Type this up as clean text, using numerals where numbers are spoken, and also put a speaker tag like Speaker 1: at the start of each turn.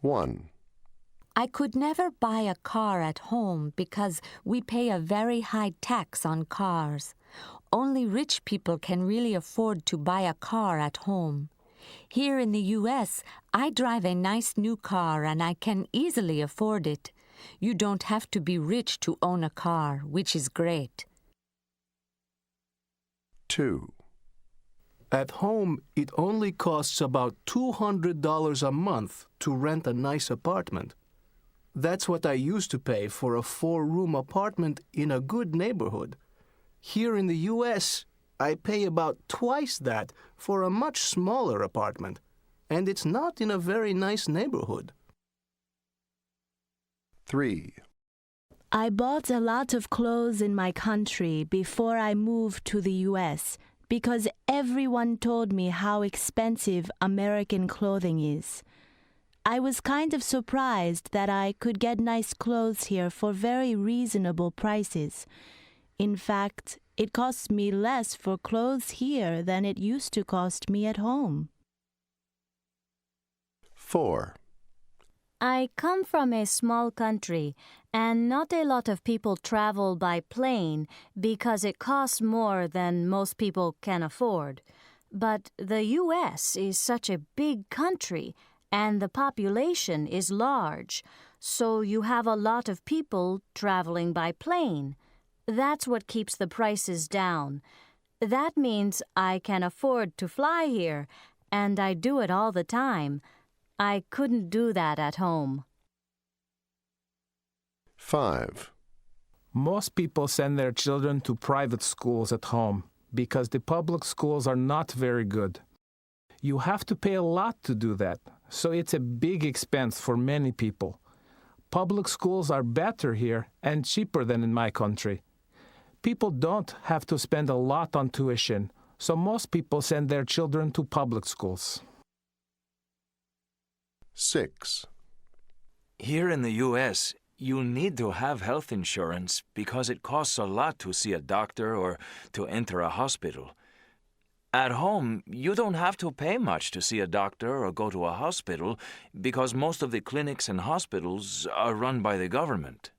Speaker 1: 1.
Speaker 2: I could never buy a car at home because we pay a very high tax on cars. Only rich people can really afford to buy a car at home. Here in the U.S., I drive a nice new car and I can easily afford it. You don't have to be rich to own a car, which is great.
Speaker 1: 2.
Speaker 3: At home, it only costs about $200 a month to rent a nice apartment. That's what I used to pay for a 4-room apartment in a good neighborhood. Here in the U.S., I pay about twice that for a much smaller apartment, and it's not in a very nice neighborhood.
Speaker 1: 3.
Speaker 4: I bought a lot of clothes in my country before I moved to the U.S. because everyone told me how expensive American clothing is. I was kind of surprised that I could get nice clothes here for very reasonable prices. In fact, it costs me less for clothes here than it used to cost me at home.
Speaker 1: 4.
Speaker 5: I come from a small country, and not a lot of people travel by plane because it costs more than most people can afford. But the U.S. is such a big country, and the population is large, so you have a lot of people traveling by plane. That's what keeps the prices down. That means I can afford to fly here, and I do it all the time. I couldn't do that at home.
Speaker 1: 5.
Speaker 6: Most people send their children to private schools at home because the public schools are not very good. You have to pay a lot to do that, so it's a big expense for many people. Public schools are better here and cheaper than in my country. People don't have to spend a lot on tuition, so most people send their children to public schools.
Speaker 1: 6.
Speaker 7: Here in the U.S., you need to have health insurance because it costs a lot to see a doctor or to enter a hospital. At home, you don't have to pay much to see a doctor or go to a hospital because most of the clinics and hospitals are run by the government.